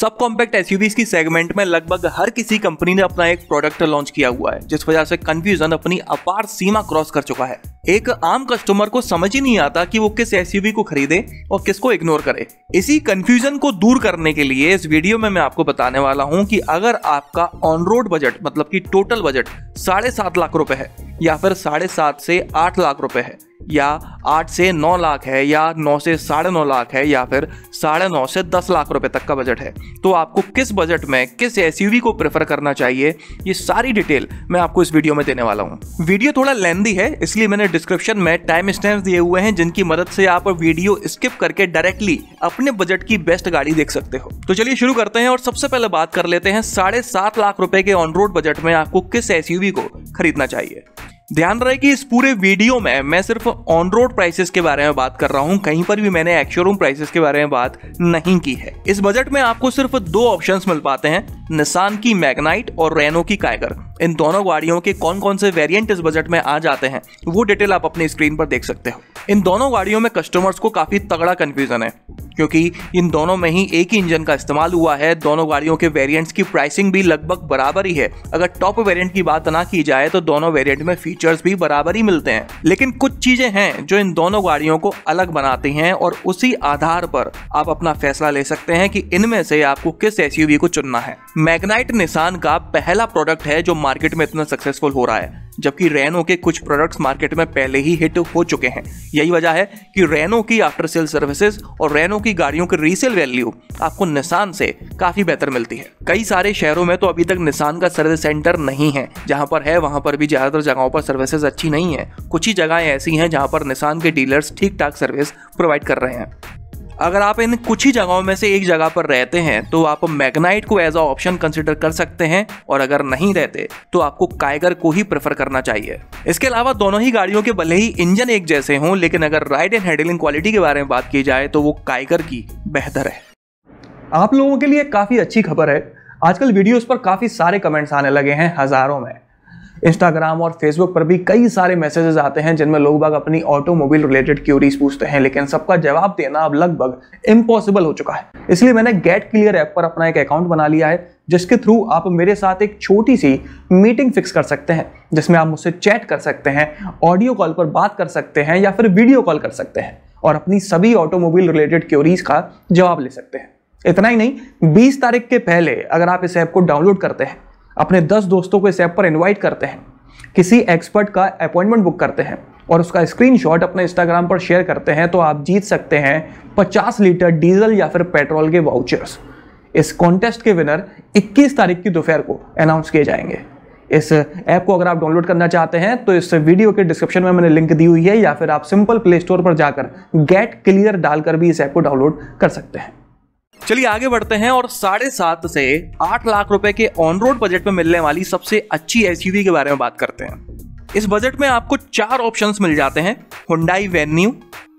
Sub compact SUVs की segment में लगभग हर किसी कंपनी ने अपना एक प्रोडक्ट लॉन्च किया हुआ है, जिस वजह से कंफ्यूजन अपनी अपार सीमा क्रॉस कर चुका है। एक आम कस्टमर को समझ ही नहीं आता कि वो किस एसयूवी को खरीदे और किसको इग्नोर करे। इसी कंफ्यूजन को दूर करने के लिए इस वीडियो में मैं आपको बताने वाला हूं कि अगर आपका ऑन रोड बजट मतलब कि टोटल बजट 7.5 लाख रुपए है, या फिर 7.5 से 8 लाख रुपए है, या 8 से 9 लाख है, या 9 से 9.5 लाख है, या फिर 9.5 से 10 लाख रुपए तक का बजट है, तो आपको किस बजट में किस एसयूवी को प्रेफर करना चाहिए, ये सारी डिटेल मैं आपको इस वीडियो में देने वाला हूं। वीडियो थोड़ा लेंथी है, इसलिए मैंने डिस्क्रिप्शन में टाइम स्टैम्प्स दिए हुए हैं, जिनकी मदद से आप वीडियो स्किप करके डायरेक्टली अपने बजट की बेस्ट गाड़ी देख सकते हो। तो चलिए शुरू करते हैं और सबसे पहले बात कर लेते हैं 7.5 लाख रुपए के ऑन रोड बजट में आपको किस एसयूवी को खरीदना चाहिए। ध्यान रहे कि इस पूरे वीडियो में मैं सिर्फ ऑन रोड प्राइसेस के बारे में बात कर रहा हूं, कहीं पर भी मैंने एक्स-शोरूम प्राइसेस के बारे में बात नहीं की है। इस बजट में आपको सिर्फ 2 ऑप्शंस मिल पाते हैं, निसान की मैग्नाइट और रेनो की काइगर। इन दोनों गाड़ियों के कौन कौन से वेरिएंट इस बजट में आ जाते हैं वो डिटेल आप अपनी स्क्रीन पर देख सकते हो। इन दोनों गाड़ियों में कस्टमर्स को काफी तगड़ा कंफ्यूजन है, क्योंकि इन दोनों में ही एक ही इंजन का इस्तेमाल हुआ है। दोनों गाड़ियों के वेरिएंट्स की प्राइसिंग भी लगभग बराबर ही है। अगर टॉप वेरिएंट की बात ना की जाए तो दोनों वेरिएंट में फीचर्स भी बराबर ही मिलते हैं, लेकिन कुछ चीजें हैं जो इन दोनों गाड़ियों को अलग बनाती हैं और उसी आधार पर आप अपना फैसला ले सकते हैं कि इनमें से आपको किस एसयूवी को चुनना है। मैग्नाइट निसान का पहला प्रोडक्ट है जो मार्केट में इतना सक्सेसफुल हो रहा है, जबकि रेनो के कुछ प्रोडक्ट्स मार्केट में पहले ही हिट हो चुके हैं। यही वजह है कि रेनो की आफ्टर सेल सर्विसेज और रेनो की गाड़ियों की रीसेल वैल्यू आपको निसान से काफी बेहतर मिलती है। कई सारे शहरों में तो अभी तक निसान का सर्विस सेंटर नहीं है, जहां पर है वहां पर भी ज्यादातर जगहों पर सर्विसेज अच्छी नहीं है। कुछ ही जगहें ऐसी हैं जहां पर निसान के डीलर्स ठीक ठाक सर्विस प्रोवाइड कर रहे हैं। अगर आप इन कुछ ही जगहों में से एक जगह पर रहते हैं तो आप मैग्नाइट को एज अ ऑप्शन कंसिडर कर सकते हैं, और अगर नहीं रहते तो आपको काइगर को ही प्रेफर करना चाहिए। इसके अलावा दोनों ही गाड़ियों के भले ही इंजन एक जैसे हों, लेकिन अगर राइड एंड हैंडलिंग क्वालिटी के बारे में बात की जाए तो वो काइगर की बेहतर है। आप लोगों के लिए काफी अच्छी खबर है, आजकल वीडियोस पर काफी सारे कमेंट्स आने लगे हैं, हजारों में। इंस्टाग्राम और फेसबुक पर भी कई सारे मैसेजेस आते हैं जिनमें लोग बाग अपनी ऑटोमोबाइल रिलेटेड क्यूरीज पूछते हैं, लेकिन सबका जवाब देना अब लगभग इम्पॉसिबल हो चुका है। इसलिए मैंने गेट क्लियर ऐप पर अपना एक अकाउंट बना लिया है, जिसके थ्रू आप मेरे साथ एक छोटी सी मीटिंग फिक्स कर सकते हैं, जिसमें आप मुझसे चैट कर सकते हैं, ऑडियो कॉल पर बात कर सकते हैं, या फिर वीडियो कॉल कर सकते हैं और अपनी सभी ऑटोमोबाइल रिलेटेड क्यूरीज का जवाब ले सकते हैं। इतना ही नहीं, 20 तारीख के पहले अगर आप इस ऐप को डाउनलोड करते हैं, अपने 10 दोस्तों को इस ऐप पर इनवाइट करते हैं, किसी एक्सपर्ट का अपॉइंटमेंट बुक करते हैं और उसका स्क्रीनशॉट अपने इंस्टाग्राम पर शेयर करते हैं, तो आप जीत सकते हैं 50 लीटर डीजल या फिर पेट्रोल के वाउचर्स। इस कॉन्टेस्ट के विनर 21 तारीख की दोपहर को अनाउंस किए जाएंगे। इस ऐप को अगर आप डाउनलोड करना चाहते हैं तो इस वीडियो के डिस्क्रिप्शन में मैंने लिंक दी हुई है, या फिर आप सिंपल प्ले स्टोर पर जाकर गेट क्लियर डालकर भी इस ऐप को डाउनलोड कर सकते हैं। चलिए आगे बढ़ते हैं और 7.5 से 8 लाख रुपए के ऑन रोड बजट में मिलने वाली सबसे अच्छी एसयूवी के बारे में बात करते हैं। इस बजट में आपको 4 ऑप्शंस मिल जाते हैं, हुंडई वेन्यू,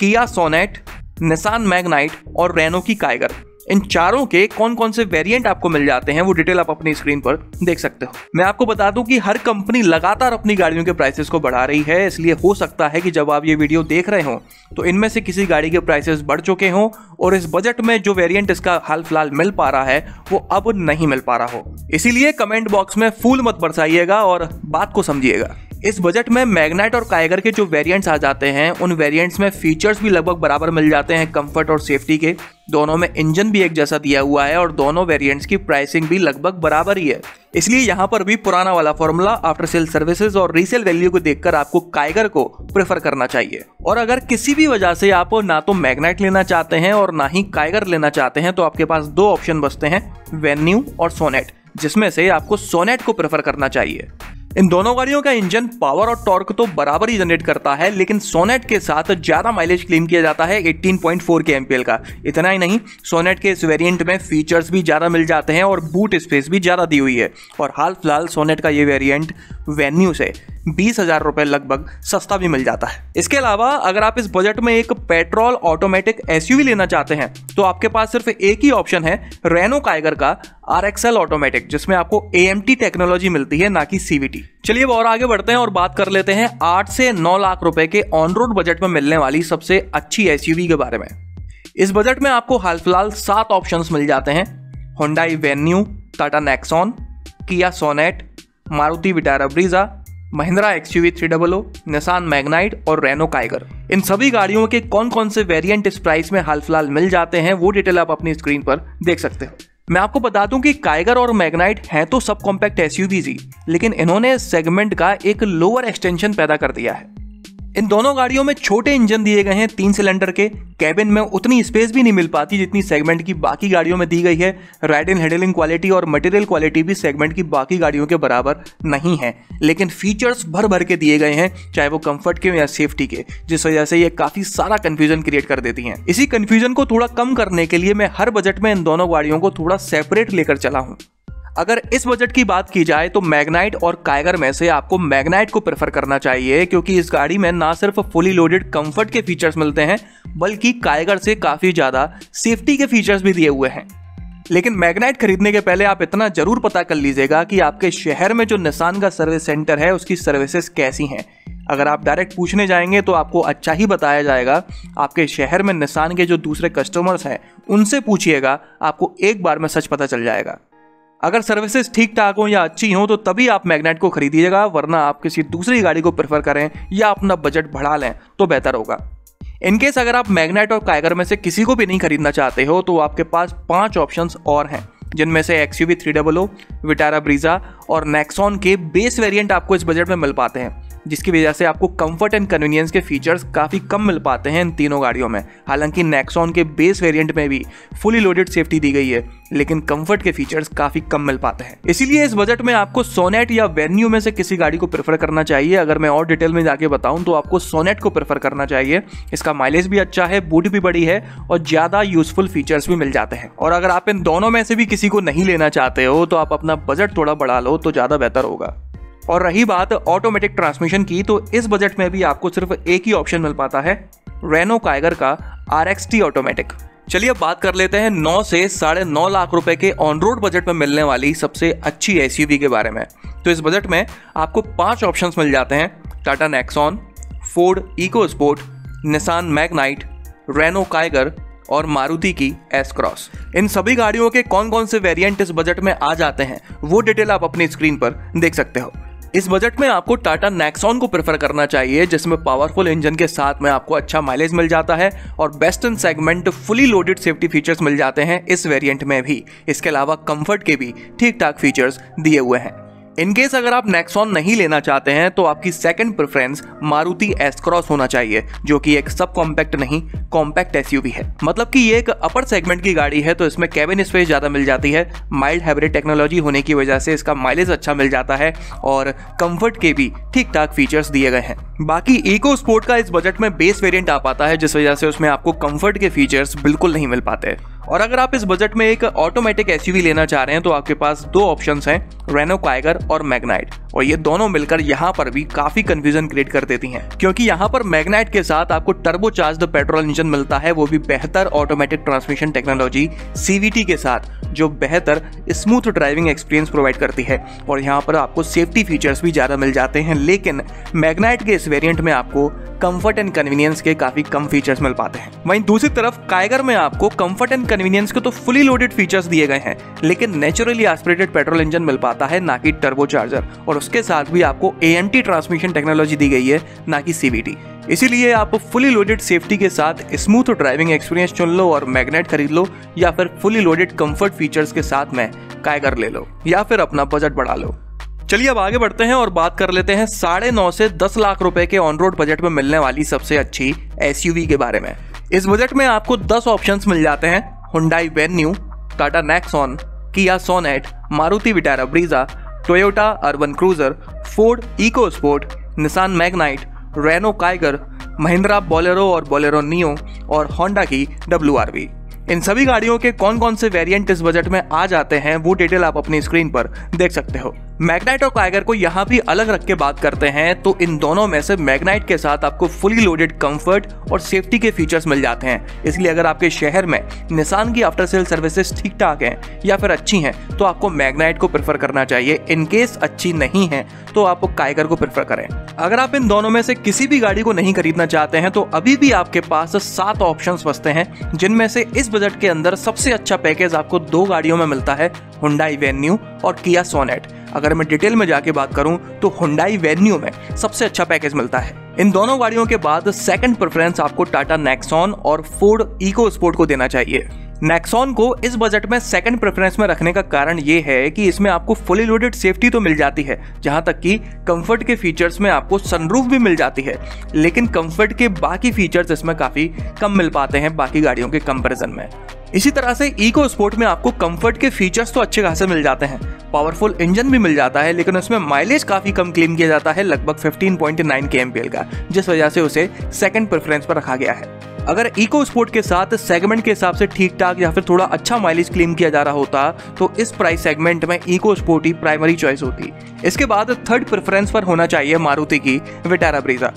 किया सोनेट, निसान मैग्नाइट और रेनो की काइगर। इन चारों के कौन कौन से वेरिएंट आपको मिल जाते हैं वो डिटेल आप अपनी स्क्रीन पर देख सकते हो। मैं आपको बता दूं कि हर कंपनी लगातार अपनी गाड़ियों के प्राइसेस को बढ़ा रही है, इसलिए हो सकता है कि जब आप ये वीडियो देख रहे हो तो इनमें से किसी गाड़ी के प्राइसेस बढ़ चुके हों और इस बजट में जो वेरिएंट इसका हाल फिलहाल मिल पा रहा है वो अब नहीं मिल पा रहा हो। इसीलिए कमेंट बॉक्स में फूल मत बरसाइएगा और बात को समझिएगा। इस बजट में मैग्नाइट और काइगर के जो वेरिएंट्स आ जाते हैं, उन वेरिएंट्स में फीचर्स भी लगभग बराबर मिल जाते हैं कंफर्ट और सेफ्टी के। दोनों में इंजन भी एक जैसा दिया हुआ है और दोनों वेरिएंट्स की प्राइसिंग भी लगभग बराबर ही है। इसलिए यहाँ पर भी पुराना वाला फॉर्मूला आफ्टर सेल सर्विसेज और रीसेल वैल्यू को देखकर आपको काइगर को प्रेफर करना चाहिए। और अगर किसी भी वजह से आप ना तो मैग्नाइट लेना चाहते हैं और ना ही काइगर लेना चाहते हैं, तो आपके पास 2 ऑप्शन बचते हैं, वेन्यू और सोनेट, जिसमें से आपको सोनेट को प्रेफर करना चाहिए। इन दोनों गाड़ियों का इंजन पावर और टॉर्क तो बराबर ही जनरेट करता है, लेकिन सोनेट के साथ ज्यादा माइलेज क्लेम किया जाता है 18.4 kmpl का। इतना ही नहीं, सोनेट के इस वेरिएंट में फीचर्स भी ज्यादा मिल जाते हैं और बूट स्पेस भी ज्यादा दी हुई है। और हाल फिलहाल सोनेट का ये वेरिएंट वेन्यू से 20,000 रुपए लगभग सस्ता भी मिल जाता है। इसके अलावा अगर आप इस बजट में एक पेट्रोल ऑटोमेटिक एसयूवी लेना चाहते हैं तो आपके पास सिर्फ एक ही ऑप्शन है, रेनो काइगर का RXL ऑटोमेटिक, जिसमें आपको AMT टेक्नोलॉजी मिलती है, ना कि CVT। चलिए अब और आगे बढ़ते हैं और बात कर लेते हैं 8 से 9 लाख रुपए के ऑन रोड बजट में मिलने वाली सबसे अच्छी एसयूवी के बारे में। इस बजट में आपको हाल फिलहाल 7 ऑप्शंस मिल जाते हैं, Hyundai Venue, Tata Nexon, Kia Sonet, Maruti Vitara Brezza, Mahindra XUV 300, Nissan Magnite और रेनो काइगर। इन सभी गाड़ियों के कौन कौन से वेरिएंट इस प्राइस में हाल फिलहाल मिल जाते हैं वो डिटेल आप अपनी स्क्रीन पर देख सकते हो। मैं आपको बता दूं कि काइगर और मैग्नाइट हैं तो सब कॉम्पैक्ट SUVs ही, लेकिन इन्होंने सेगमेंट का एक लोअर एक्सटेंशन पैदा कर दिया है। इन दोनों गाड़ियों में छोटे इंजन दिए गए हैं 3 सिलेंडर के। कैबिन में उतनी स्पेस भी नहीं मिल पाती जितनी सेगमेंट की बाकी गाड़ियों में दी गई है। राइड एंड हैंडलिंग क्वालिटी और मटेरियल क्वालिटी भी सेगमेंट की बाकी गाड़ियों के बराबर नहीं है, लेकिन फीचर्स भर भर के दिए गए हैं, चाहे वो कंफर्ट के या सेफ्टी के, जिस वजह से ये काफी सारा कंफ्यूजन क्रिएट कर देती हैं। इसी कंफ्यूजन को थोड़ा कम करने के लिए मैं हर बजट में इन दोनों गाड़ियों को थोड़ा सेपरेट लेकर चला हूं। अगर इस बजट की बात की जाए तो मैग्नाइट और काइगर में से आपको मैग्नाइट को प्रेफर करना चाहिए, क्योंकि इस गाड़ी में ना सिर्फ फुली लोडेड कंफर्ट के फीचर्स मिलते हैं, बल्कि काइगर से काफी ज्यादा सेफ्टी के फीचर्स भी दिए हुए हैं। लेकिन मैग्नाइट खरीदने के पहले आप इतना जरूर पता कर लीजिएगा कि आपके शहर में जो निसान का सर्विस सेंटर है उसकी सर्विसेज कैसी हैं। अगर आप डायरेक्ट पूछने जाएंगे तो आपको अच्छा ही बताया जाएगा। आपके शहर में निसान के जो दूसरे कस्टमर्स हैं उनसे पूछिएगा, आपको एक बार में सच पता चल जाएगा। अगर सर्विसेज ठीक ठाक हो या अच्छी हो तो तभी आप मैग्नाइट को खरीदिएगा, वरना आप किसी दूसरी गाड़ी को प्रेफर करें या अपना बजट बढ़ा लें तो बेहतर होगा। इनकेस अगर आप मैग्नाइट और काइगर में से किसी को भी नहीं खरीदना चाहते हो तो आपके पास 5 ऑप्शंस और हैं, जिनमें से XUV 300, विटारा ब्रीजा और नेक्सॉन के बेस वेरिएंट आपको इस बजट में मिल पाते हैं, जिसकी वजह से आपको कंफर्ट एंड कन्वीनियंस के फीचर्स काफ़ी कम मिल पाते हैं इन तीनों गाड़ियों में। हालांकि नेक्सॉन के बेस वेरिएंट में भी फुली लोडेड सेफ्टी दी गई है, लेकिन कंफर्ट के फीचर्स काफ़ी कम मिल पाते हैं। इसीलिए इस बजट में आपको सोनेट या वेन्यू में से किसी गाड़ी को प्रेफर करना चाहिए। अगर मैं और डिटेल में जाके बताऊं तो आपको सोनेट को प्रेफर करना चाहिए। इसका माइलेज भी अच्छा है, बूट भी बड़ी है और ज़्यादा यूजफुल फीचर्स भी मिल जाते हैं। और अगर आप इन दोनों में से भी किसी को नहीं लेना चाहते हो तो आप अपना बजट थोड़ा बढ़ा लो तो ज़्यादा बेहतर होगा। और रही बात ऑटोमेटिक ट्रांसमिशन की, तो इस बजट में भी आपको सिर्फ एक ही ऑप्शन मिल पाता है, रेनो काइगर का RXT ऑटोमेटिक। चलिए अब बात कर लेते हैं 9 से 9.5 लाख रुपए के ऑन रोड बजट में मिलने वाली सबसे अच्छी SUV के बारे में। तो इस बजट में आपको 5 ऑप्शंस मिल जाते हैं, Tata Nexon, Ford EcoSport, Nissan Magnite, Renault Kiger और मारुति की S-क्रॉस। इन सभी गाड़ियों के कौन कौन से वेरिएंट इस बजट में आ जाते हैं वो डिटेल आप अपनी स्क्रीन पर देख सकते हो। इस बजट में आपको टाटा नेक्सॉन को प्रेफर करना चाहिए, जिसमें पावरफुल इंजन के साथ में आपको अच्छा माइलेज मिल जाता है और best in segment fully loaded safety features मिल जाते हैं इस वेरिएंट में भी। इसके अलावा कंफर्ट के भी ठीक ठाक फीचर्स दिए हुए हैं। इनकेस अगर आप नेक्सॉन नहीं लेना चाहते हैं तो आपकी सेकंड प्रेफरेंस मारुति S-क्रॉस होना चाहिए, जो कि एक सब कॉम्पैक्ट नहीं कॉम्पैक्ट SUV है। मतलब कि ये एक अपर सेगमेंट की गाड़ी है, तो इसमें कैबिन स्पेस ज़्यादा मिल जाती है। माइल्ड हाइब्रिड टेक्नोलॉजी होने की वजह से इसका माइलेज अच्छा मिल जाता है और कंफर्ट के भी ठीक ठाक फीचर्स दिए गए हैं। बाकी इको स्पोर्ट का इस बजट में बेस वेरिएंट आ पाता है, जिस वजह से उसमें आपको कंफर्ट के फीचर्स बिल्कुल नहीं मिल पाते। और अगर आप इस बजट में एक ऑटोमेटिक SUV लेना चाह रहे हैं तो आपके पास 2 ऑप्शंस हैं, रेनो काइगर और मैग्नाइट। और ये दोनों मिलकर यहाँ पर भी काफी कंफ्यूजन क्रिएट कर देती हैं, क्योंकि यहाँ पर मैग्नाइट के साथ आपको टर्बो चार्ज्ड पेट्रोल इंजन मिलता है, वो भी बेहतर ऑटोमेटिक ट्रांसमिशन टेक्नोलॉजी CVT के साथ, जो बेहतर स्मूथ ड्राइविंग एक्सपीरियंस प्रोवाइड करती है। और यहाँ पर आपको सेफ्टी फीचर्स भी ज़्यादा मिल जाते हैं, लेकिन मैग्नाइट के इस वेरिएंट में आपको कंफर्ट एंड कन्वीनियंस के काफ़ी कम फीचर्स मिल पाते हैं। वहीं दूसरी तरफ काइगर में आपको कंफर्ट एंड कन्वीनियंस के तो फुली लोडेड फीचर्स दिए गए हैं, लेकिन नेचुरली एस्पिरेटेड पेट्रोल इंजन मिल पाता है, ना कि टर्बो चार्जर। और उसके साथ भी आपको ANT ट्रांसमिशन टेक्नोलॉजी दी गई है, ना कि CVT। इसीलिए आप फुली लोडेड सेफ्टी के साथ स्मूथ ड्राइविंग एक्सपीरियंस चुन लो और मैग्नाइट खरीद लो, या फिर फुली लोडेड कंफर्ट फीचर्स के साथ में काइगर ले लो, या फिर अपना बजट बढ़ा लो। चलिए अब आगे बढ़ते हैं और बात कर लेते हैं 9.5 से 10 लाख रुपए के ऑन रोड बजट में मिलने वाली सबसे अच्छी SUV के बारे में। इस बजट में आपको 10 ऑप्शंस मिल जाते हैं, Hyundai Venue, Tata Nexon, Kia Sonet, Maruti Vitara Brezza, Toyota Urban Cruiser, Ford EcoSport, Nissan Magnite, Renault Kiger, Mahindra Bolero और बोलेरो नियो और होंडा की WRV। इन सभी गाड़ियों के कौन कौन से वेरिएंट इस बजट में आ जाते हैं वो डिटेल आप अपनी स्क्रीन पर देख सकते हो। मैग्नाइट और काइगर को यहाँ भी अलग रख के बात करते हैं तो इन दोनों में से मैग्नाइट के साथ आपको फुली लोडेड कंफर्ट और सेफ्टी के फीचर्स मिल जाते हैं। इसलिए अगर आपके शहर में निसान की आफ्टर सेल सर्विसेज ठीक ठाक हैं या फिर अच्छी हैं तो आपको मैग्नाइट को प्रेफर करना चाहिए। इन केस अच्छी नहीं है तो आप काइगर को प्रेफर करें। अगर आप इन दोनों में से किसी भी गाड़ी को नहीं खरीदना चाहते हैं तो अभी भी आपके पास 7 ऑप्शंस बचते हैं, जिनमें से इस बजट के अंदर सबसे अच्छा पैकेज आपको 2 गाड़ियों में मिलता है, हुंडई वेन्यू और किया सोनेट। अगर मैं डिटेल में जाके बात करूं तो हुंडई वेन्यू में सबसे अच्छा पैकेज मिलता है। इन दोनों गाड़ियों के बाद सेकंड प्रेफरेंस आपको टाटा नेक्सॉन और फोर्ड इको स्पोर्ट को देना चाहिए। नेक्सॉन को इस बजट में सेकंड प्रेफरेंस में रखने का कारण ये है कि इसमें आपको फुली लोडेड सेफ्टी तो मिल जाती है, जहां तक कि कंफर्ट के फीचर्स में आपको सनरूफ भी मिल जाती है, लेकिन कंफर्ट के बाकी फीचर्स इसमें काफी कम मिल पाते हैं बाकी गाड़ियों के कंपैरिजन में। इसी तरह से इको स्पोर्ट में आपको कंफर्ट के फीचर्स तो अच्छे खासे मिल जाते हैं, पावरफुल इंजन भी मिल जाता है, लेकिन उसमें माइलेज काफी कम क्लेम किया जाता है, लगभग 15.9 kmpl का, जिस वजह से उसे सेकंड प्रेफरेंस पर रखा गया है। अगर इको स्पोर्ट के साथ सेगमेंट के हिसाब से ठीक ठाक या फिर थोड़ा अच्छा माइलेज क्लेम किया जा रहा होता तो इस प्राइस सेगमेंट में इको स्पोर्ट ही प्राइमरी चॉइस होती। इसके बाद थर्ड प्रेफरेंस पर होना चाहिए मारुति की विटारा ब्रीजा।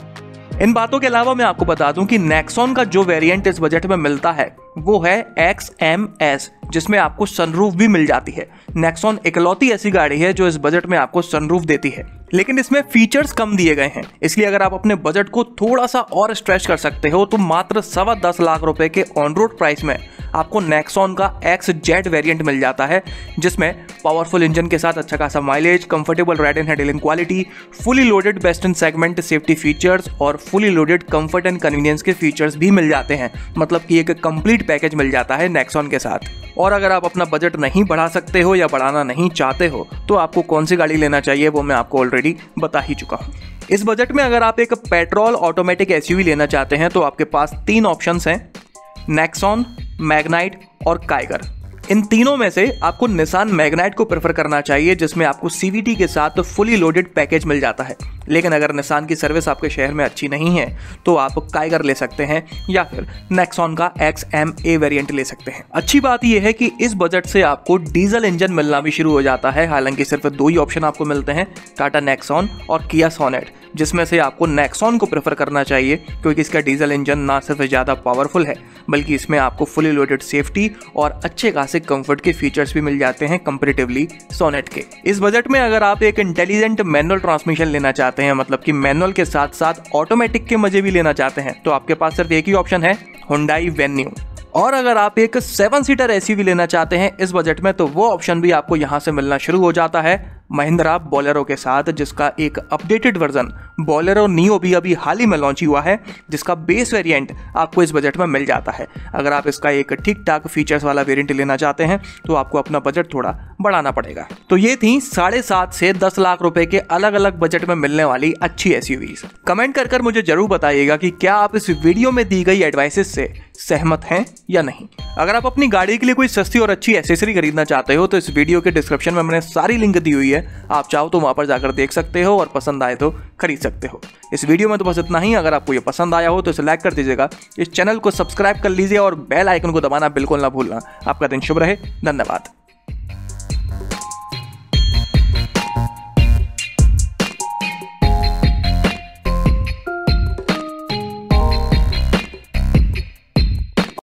इन बातों के अलावा मैं आपको बता दूं कि नेक्सॉन का जो वेरिएंट इस बजट में मिलता है वो है XMS, जिसमें आपको सनरूफ भी मिल जाती है। नेक्सॉन इकलौती ऐसी गाड़ी है जो इस बजट में आपको सनरूफ देती है, लेकिन इसमें फीचर्स कम दिए गए हैं। इसलिए अगर आप अपने बजट को थोड़ा सा और स्ट्रेच कर सकते हो तो मात्र 10.25 लाख रुपए के ऑन रोड प्राइस में आपको नेक्सॉन का XZ वेरिएंट मिल जाता है, जिसमें पावरफुल इंजन के साथ अच्छा खासा mileage, comfortable ride and handling quality, fully loaded best in segment safety features और fully loaded comfort and convenience के फीचर्स भी मिल जाते हैं। मतलब कि एक कंप्लीट पैकेज मिल जाता है नेक्सॉन के साथ। और अगर आप अपना बजट नहीं बढ़ा सकते हो या बढ़ाना नहीं चाहते हो तो आपको कौन सी गाड़ी लेना चाहिए वो मैं आपको ऑलरेडी बता ही चुका हूँ। इस बजट में अगर आप एक पेट्रोल ऑटोमेटिक SUV लेना चाहते हैं तो आपके पास 3 ऑप्शंस हैं, नेक्सॉन, मैग्नाइट और काइगर। इन तीनों में से आपको निसान मैग्नाइट को प्रेफर करना चाहिए, जिसमें आपको CVT के साथ फुली लोडेड पैकेज मिल जाता है। लेकिन अगर निसान की सर्विस आपके शहर में अच्छी नहीं है तो आप काइगर ले सकते हैं या फिर नेक्सॉन का XMA वेरिएंट ले सकते हैं। अच्छी बात यह है कि इस बजट से आपको डीजल इंजन मिलना भी शुरू हो जाता है। हालांकि सिर्फ 2 ही ऑप्शन आपको मिलते हैं, टाटा नेक्सॉन और किया सोनेट, जिसमें से आपको नेक्सॉन को प्रेफर करना चाहिए क्योंकि इसका डीजल इंजन ना सिर्फ ज़्यादा पावरफुल है बल्कि इसमें आपको फुली लोडेड सेफ्टी और अच्छे खासे कंफर्ट के फीचर्स भी मिल जाते हैं कंपैरेटिवली सोनेट के। इस बजट में अगर आप एक इंटेलिजेंट मैनुअल ट्रांसमिशन लेना चाहते हैं, मतलब कि मैनुअल के साथ साथ ऑटोमेटिक के मजे भी लेना चाहते हैं, तो आपके पास सिर्फ एक ही ऑप्शन है, हुंडई वेन्यू। और अगर आप एक 7 सीटर SUV लेना चाहते हैं इस बजट में तो वो ऑप्शन भी आपको यहां से मिलना शुरू हो जाता है महिंद्रा बोलेरो के साथ, जिसका एक अपडेटेड वर्जन बोलेरो नियो भी अभी हाल ही में लॉन्च हुआ है, जिसका बेस वेरिएंट आपको इस बजट में मिल जाता है। अगर आप इसका एक ठीक ठाक फीचर्स वाला वेरिएंट लेना चाहते हैं तो आपको अपना बजट थोड़ा बढ़ाना पड़ेगा। तो ये थी 7.5 से 10 लाख रुपए के अलग अलग बजट में मिलने वाली अच्छी SUVs। कमेंट कर मुझे जरूर बताइएगा कि क्या आप इस वीडियो में दी गई एडवाइसेस से सहमत हैं या नहीं। अगर आप अपनी गाड़ी के लिए कोई सस्ती और अच्छी एक्सेसरी खरीदना चाहते हो तो इस वीडियो के डिस्क्रिप्शन में मैंने सारी लिंक दी हुई है, आप चाहो तो वहां पर जाकर देख सकते हो और पसंद आए तो खरीद सकते हो। इस वीडियो में तो बस इतना ही। अगर आपको ये पसंद आया हो तो इसे लाइक कर दीजिएगा, इस चैनल को सब्सक्राइब कर लीजिए और बेल आइकन को दबाना बिल्कुल ना भूलना। आपका दिन शुभ रहे। धन्यवाद।